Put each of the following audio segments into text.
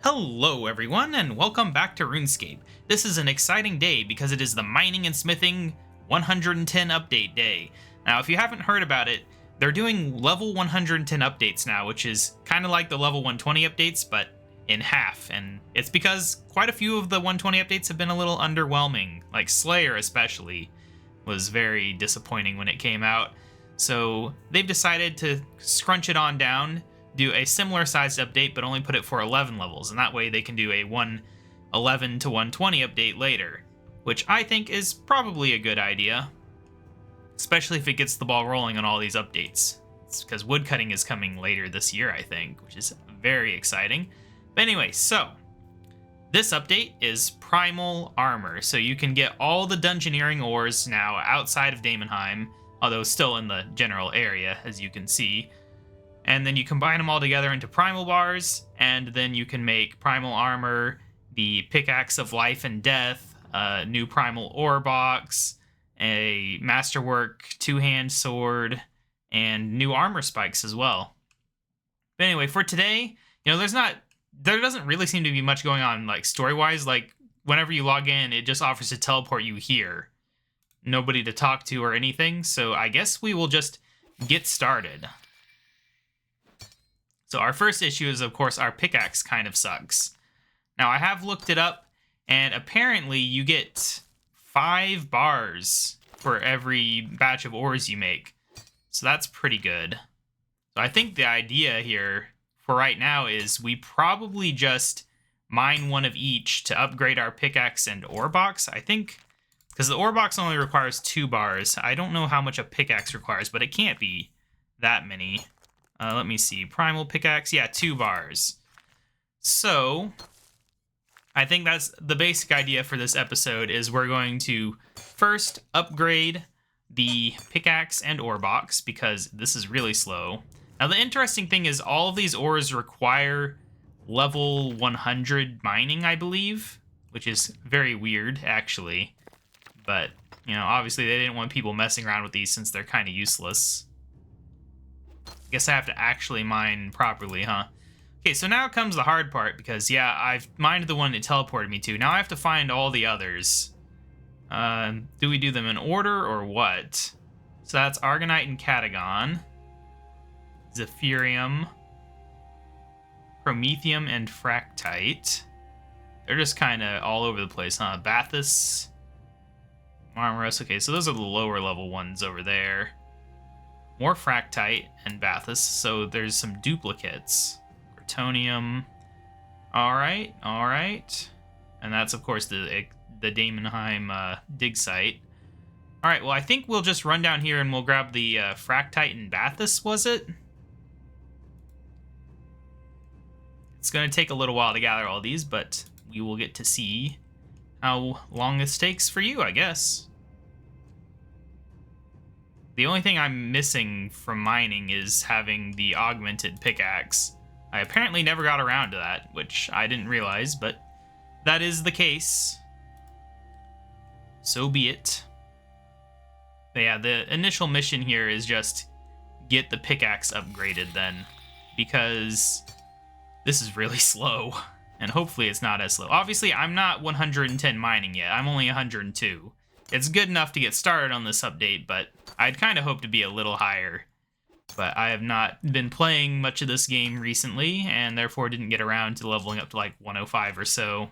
Hello everyone, and welcome back to RuneScape. This is an exciting day because it is the Mining and Smithing 110 update day. Now, if you haven't heard about it, they're doing level 110 updates now, which is kind of like the level 120 updates, but in half. And it's because quite a few of the 120 updates have been a little underwhelming, like Slayer especially was very disappointing when it came out. So they've decided to scrunch it on down, do a similar sized update, but only put it for 11 levels, and that way they can do a 111 to 120 update later, which I think is probably a good idea, especially if it gets the ball rolling on all these updates. It's because woodcutting is coming later this year, I think, which is very exciting. But anyway, so this update is Primal Armor, so you can get all the Dungeoneering ores now outside of Daemonheim, although still in the general area, as you can see. And then you combine them all together into Primal Bars, and then you can make Primal Armor, the Pickaxe of Life and Death, a new Primal Ore Box, a Masterwork two-hand sword, and new armor spikes as well. But anyway, for today, there doesn't really seem to be much going on, like, story-wise. Like, whenever you log in, it just offers to teleport you here. Nobody to talk to or anything, so I guess we will just get started. So our first issue is, of course, our pickaxe kind of sucks. Now, I have looked it up, and apparently you get 5 bars for every batch of ores you make. So that's pretty good. So I think the idea here for right now is we probably just mine one of each to upgrade our pickaxe and ore box. I think, because the ore box only requires 2 bars. I don't know how much a pickaxe requires, but it can't be that many. Let me see. Primal pickaxe. Yeah, 2 bars. So I think that's the basic idea for this episode, is we're going to first upgrade the pickaxe and ore box, because this is really slow. Now, the interesting thing is all of these ores require level 100 mining, I believe, which is very weird, actually. But, obviously they didn't want people messing around with these since they're kind of useless. I guess I have to actually mine properly, huh? Okay, so now comes the hard part, because, yeah, I've mined the one it teleported me to. Now I have to find all the others. Do we do them in order, or what? So that's Argonite and Catagon. Zephyrium. Promethium and Fractite. They're just kind of all over the place, huh? Bathys. Marmoros. Okay, so those are the lower level ones over there. More Fractite and Bathys, so there's some duplicates. Protonium. Alright. And that's, of course, the Daemonheim dig site. Alright, well, I think we'll just run down here and we'll grab the Fractite and Bathys, was it? It's going to take a little while to gather all these, but we will get to see how long this takes for you, I guess. The only thing I'm missing from mining is having the augmented pickaxe. I apparently never got around to that, which I didn't realize, but that is the case. So be it. But yeah, the initial mission here is just get the pickaxe upgraded then, because this is really slow, and hopefully it's not as slow. Obviously, I'm not 110 mining yet. I'm only 102. It's good enough to get started on this update, but I'd kind of hope to be a little higher. But I have not been playing much of this game recently, and therefore didn't get around to leveling up to like 105 or so.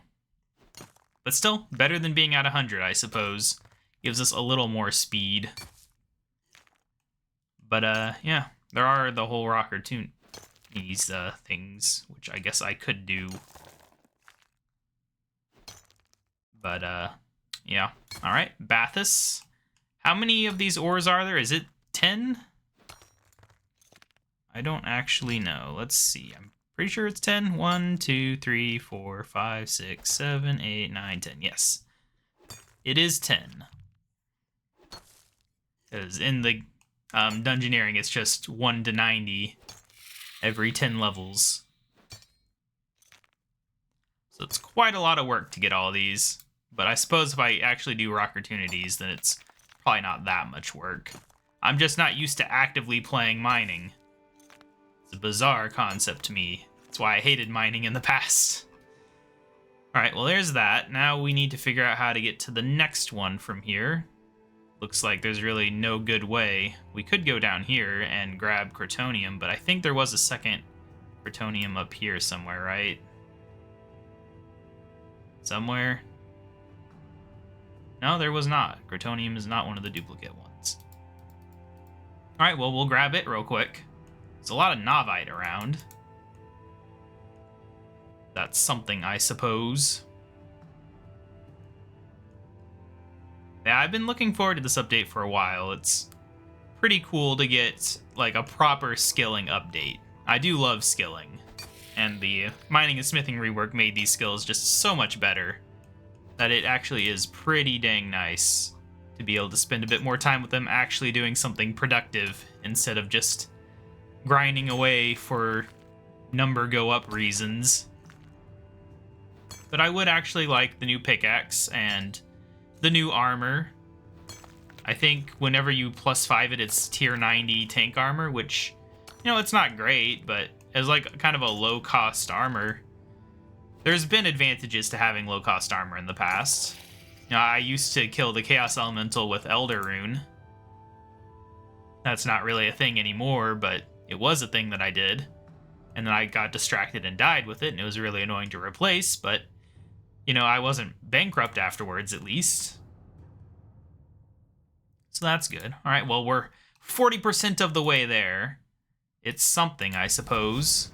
But still, better than being at 100, I suppose. Gives us a little more speed. But, yeah, there are the whole rocker tune these things, which I guess I could do. But, yeah. Alright, Bathys. How many of these ores are there? Is it 10? I don't actually know. Let's see. I'm pretty sure it's 10. 1, 2, 3, 4, 5, 6, 7, 8, 9, 10. Yes. It is 10. Because in the Dungeoneering, it's just 1 to 90 every 10 levels. So it's quite a lot of work to get all these. But I suppose if I actually do Rockertunities, then it's probably not that much work. I'm just not used to actively playing mining. It's a bizarre concept to me. That's why I hated mining in the past. Alright, well there's that. Now we need to figure out how to get to the next one from here. Looks like there's really no good way. We could go down here and grab Crotonium, but I think there was a second Crotonium up here somewhere, right? Somewhere? No, there was not. Crotonium is not one of the duplicate ones. Alright, well, we'll grab it real quick. There's a lot of Novite around. That's something, I suppose. Yeah, I've been looking forward to this update for a while. It's pretty cool to get, like, a proper skilling update. I do love skilling. And the mining and smithing rework made these skills just so much better that it actually is pretty dang nice to be able to spend a bit more time with them actually doing something productive instead of just grinding away for number go up reasons. But I would actually like the new pickaxe and the new armor. I think whenever you +5 it, it's tier 90 tank armor, which, you know, it's not great, but as like kind of a low-cost armor, there's been advantages to having low-cost armor in the past. You know, I used to kill the Chaos Elemental with Elder Rune. That's not really a thing anymore, but it was a thing that I did. And then I got distracted and died with it, and it was really annoying to replace, but, you know, I wasn't bankrupt afterwards, at least. So that's good. All right, well, we're 40% of the way there. It's something, I suppose.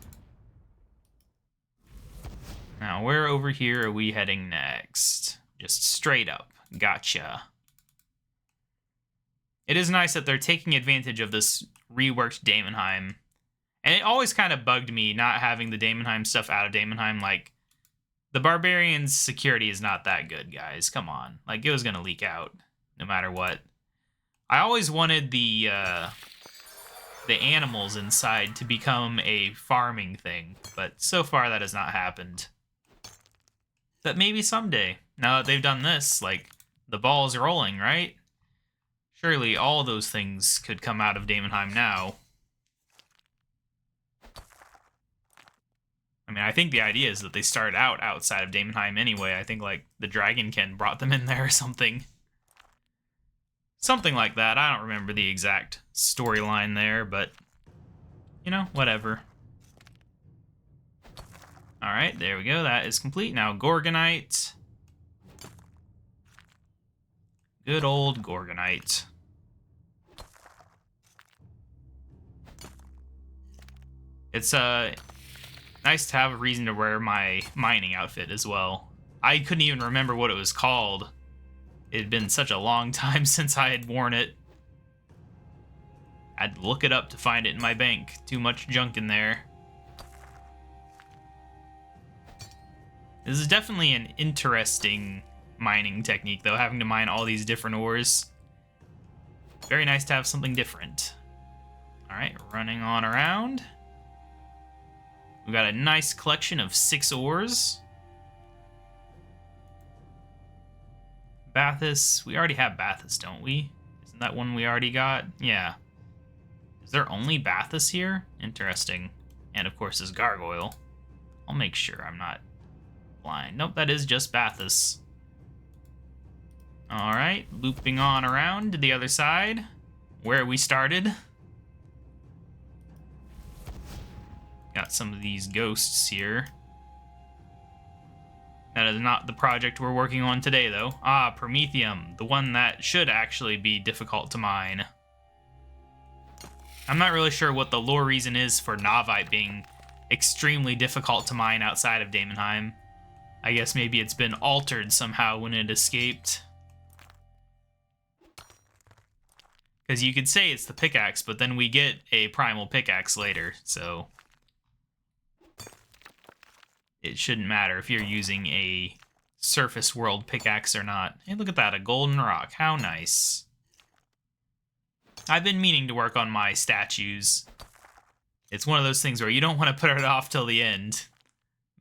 Now, where over here are we heading next? Just straight up. Gotcha. It is nice that they're taking advantage of this reworked Daemonheim. And it always kind of bugged me not having the Daemonheim stuff out of Daemonheim. Like, the Barbarian's security is not that good, guys. Come on. Like, it was going to leak out no matter what. I always wanted the animals inside to become a farming thing, but so far that has not happened. But maybe someday, now that they've done this, like, the ball's rolling, right? Surely all those things could come out of Daemonheim now. I mean, I think the idea is that they start out outside of Daemonheim anyway. I think, like, the Dragonkin brought them in there or something. Something like that. I don't remember the exact storyline there, but, you know, whatever. Alright, there we go. That is complete. Now, Gorgonite. Good old Gorgonite. It's nice to have a reason to wear my mining outfit as well. I couldn't even remember what it was called. It had been such a long time since I had worn it. I'd look it up to find it in my bank. Too much junk in there. This is definitely an interesting mining technique, though, having to mine all these different ores. Very nice to have something different. Alright, running on around. We've got a nice collection of 6 ores. Bathus. We already have Bathus, don't we? Isn't that one we already got? Yeah. Is there only Bathus here? Interesting. And, of course, this Gargoyle. I'll make sure I'm not blind. Nope, that is just Bathus. Alright, looping on around to the other side, where we started. Got some of these ghosts here. That is not the project we're working on today, though. Ah, Promethium, the one that should actually be difficult to mine. I'm not really sure what the lore reason is for Novite being extremely difficult to mine outside of Daemonheim. I guess maybe it's been altered somehow when it escaped. Because you could say it's the pickaxe, but then we get a primal pickaxe later, so it shouldn't matter if you're using a surface world pickaxe or not. Hey, look at that, a golden rock. How nice. I've been meaning to work on my statues. It's one of those things where you don't want to put it off till the end.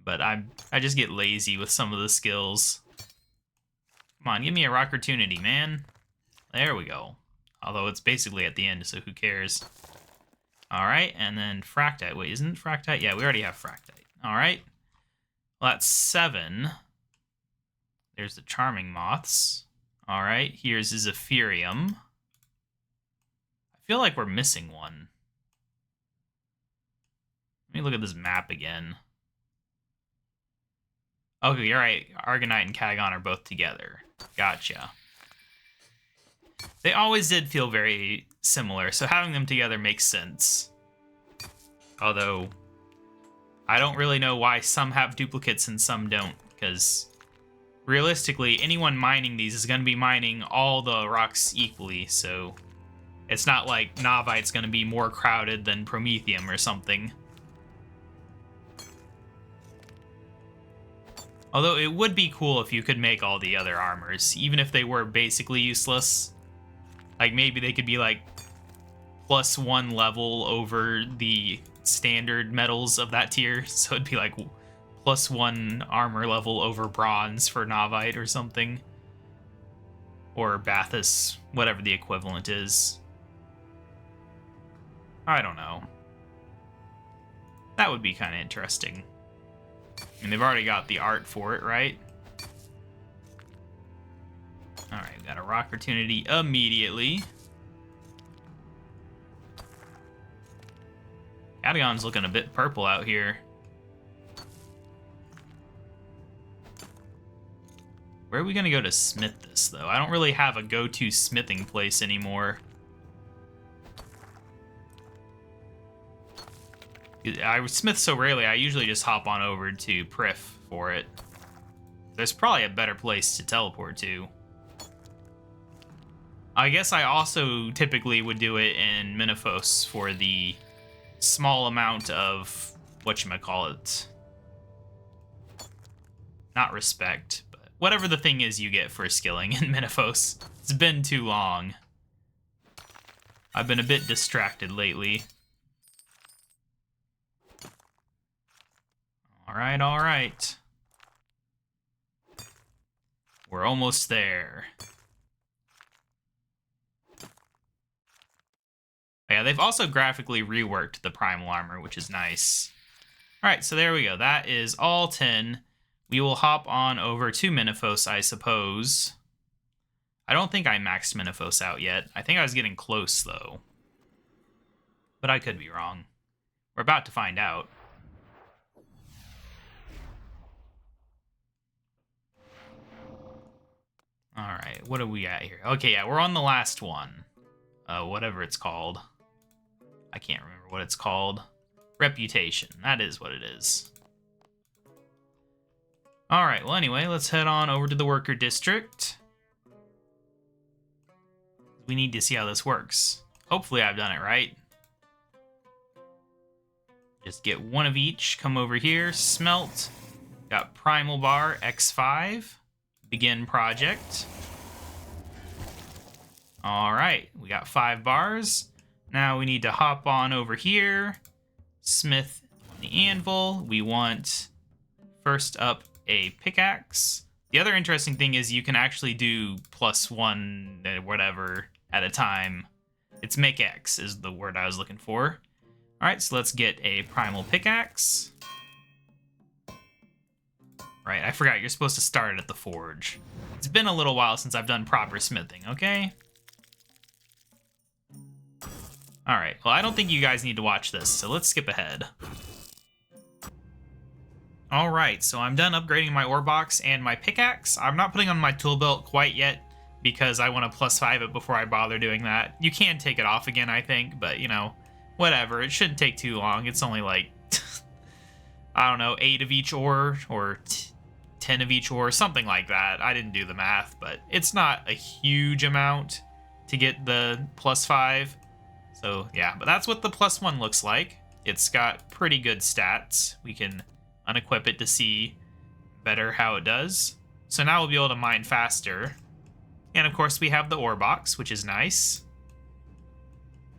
But I just get lazy with some of the skills. Come on, give me a Rockertunity, man. There we go. Although it's basically at the end, so who cares? Alright, and then Fractite. Wait, isn't it Fractite? Yeah, we already have Fractite. Alright. Well, that's 7. There's the charming moths. All right, here's his Ethereum. I feel like we're missing one. Let me look at this map again. Okay, you're right. Argonite and Kagon are both together. Gotcha. They always did feel very similar, so having them together makes sense. Although, I don't really know why some have duplicates and some don't, because realistically, anyone mining these is going to be mining all the rocks equally, so it's not like Navite's going to be more crowded than Promethium or something. Although it would be cool if you could make all the other armors, even if they were basically useless. Like maybe they could be like +1 level over the standard metals of that tier. So it'd be like +1 armor level over bronze for Navite or something. Or Bathus, whatever the equivalent is. I don't know. That would be kind of interesting. I mean, they've already got the art for it, right? Alright, we got a rock opportunity immediately. Catagon's looking a bit purple out here. Where are we going to go to smith this, though? I don't really have a go-to smithing place anymore. I smith so rarely, I usually just hop on over to Prif for it. There's probably a better place to teleport to. I guess I also typically would do it in Minifos for the small amount of whatchamacallit. Not respect, but whatever the thing is you get for skilling in Minifos. It's been too long. I've been a bit distracted lately. Alright, alright. We're almost there. Yeah, they've also graphically reworked the primal armor, which is nice. Alright, so there we go. That is all 10. We will hop on over to Minifos, I suppose. I don't think I maxed Minifos out yet. I think I was getting close, though. But I could be wrong. We're about to find out. Alright, what are we at here? Okay, yeah, we're on the last one. Whatever it's called. I can't remember what it's called. Reputation. That is what it is. Alright, well anyway, let's head on over to the worker district. We need to see how this works. Hopefully I've done it right. Just get one of each. Come over here. Smelt. Got Primal Bar X5. Begin project. Alright, we got 5 bars. Now we need to hop on over here. Smith the anvil. We want, first up, a pickaxe. The other interesting thing is you can actually do +1 whatever at a time. It's make X is the word I was looking for. Alright, so let's get a primal pickaxe. Right, I forgot you're supposed to start it at the forge. It's been a little while since I've done proper smithing, okay? Alright, well I don't think you guys need to watch this, so let's skip ahead. Alright, so I'm done upgrading my ore box and my pickaxe. I'm not putting on my tool belt quite yet, because I want to +5 it before I bother doing that. You can take it off again, I think, but you know, whatever. It shouldn't take too long. It's only like, I don't know, 8 of each ore, or 10 of each ore, something like that. I didn't do the math, but it's not a huge amount to get the +5. So yeah, but that's what the +1 looks like. It's got pretty good stats. We can unequip it to see better how it does. So now we'll be able to mine faster. And of course we have the ore box, which is nice.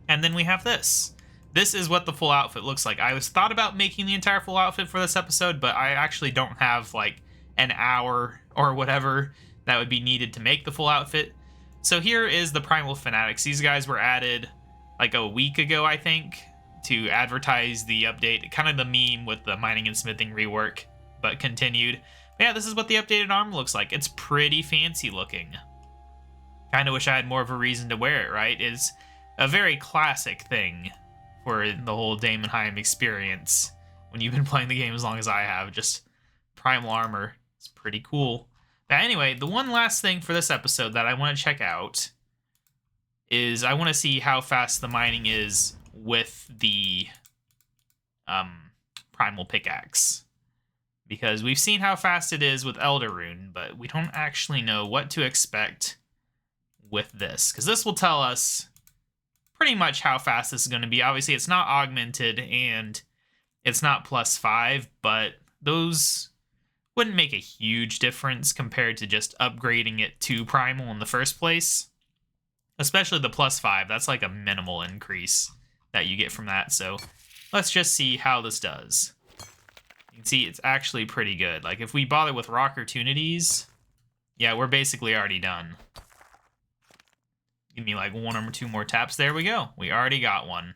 And then we have this. This is what the full outfit looks like. I was thought about making the entire full outfit for this episode, but I actually don't have like an hour or whatever that would be needed to make the full outfit. So here is the Primal Fanatics. These guys were added like a week ago, I think, to advertise the update. Kind of the meme with the mining and smithing rework. but continued. But yeah, this is what the updated armor looks like. It's pretty fancy looking. Kind of wish I had more of a reason to wear it, right? It's a very classic thing for the whole Daemonheim experience. When you've been playing the game as long as I have, just primal armor. It's pretty cool. But anyway, the one last thing for this episode that I want to check out is I want to see how fast the mining is with the primal pickaxe. Because we've seen how fast it is with Elder Rune, but we don't actually know what to expect with this. Because this will tell us pretty much how fast this is going to be. Obviously, it's not augmented and it's not +5, but those wouldn't make a huge difference compared to just upgrading it to primal in the first place. Especially the +5, that's like a minimal increase that you get from that. So let's just see how this does. You can see it's actually pretty good. Like if we bother with rock opportunities, yeah, we're basically already done. Give me like 1 or 2 more taps. There we go. We already got one.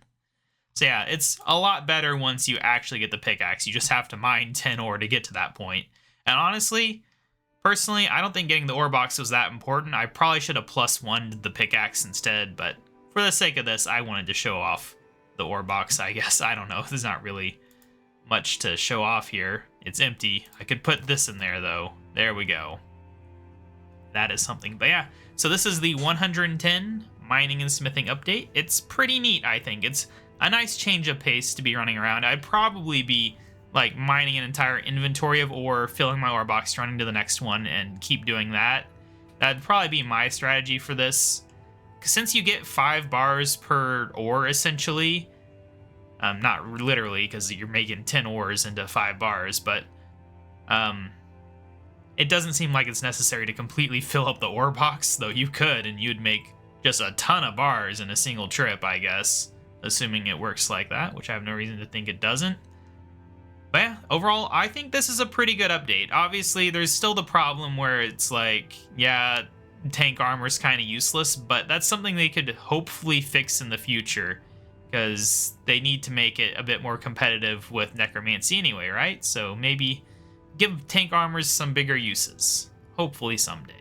So yeah, it's a lot better once you actually get the pickaxe. You just have to mine 10 ore to get to that point. And honestly, personally, I don't think getting the ore box was that important. I probably should have +1'd the pickaxe instead, but for the sake of this, I wanted to show off the ore box, I guess. I don't know. There's not really much to show off here. It's empty. I could put this in there, though. There we go. That is something. But yeah, so this is the 110 mining and smithing update. It's pretty neat, I think. It's a nice change of pace to be running around. I'd probably be like mining an entire inventory of ore, filling my ore box, running to the next one, and keep doing that. That'd probably be my strategy for this. Since you get 5 bars per ore, essentially, not literally, because you're making 10 ores into 5 bars, but it doesn't seem like it's necessary to completely fill up the ore box, though you could, and you'd make just a ton of bars in a single trip, I guess, assuming it works like that, which I have no reason to think it doesn't. But yeah, overall, I think this is a pretty good update. Obviously, there's still the problem where it's like, yeah, tank armor's kind of useless, but that's something they could hopefully fix in the future, because they need to make it a bit more competitive with necromancy anyway, right? So maybe give tank armors some bigger uses, hopefully someday.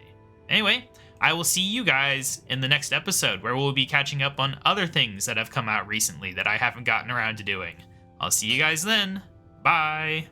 Anyway, I will see you guys in the next episode, where we'll be catching up on other things that have come out recently that I haven't gotten around to doing. I'll see you guys then. Bye!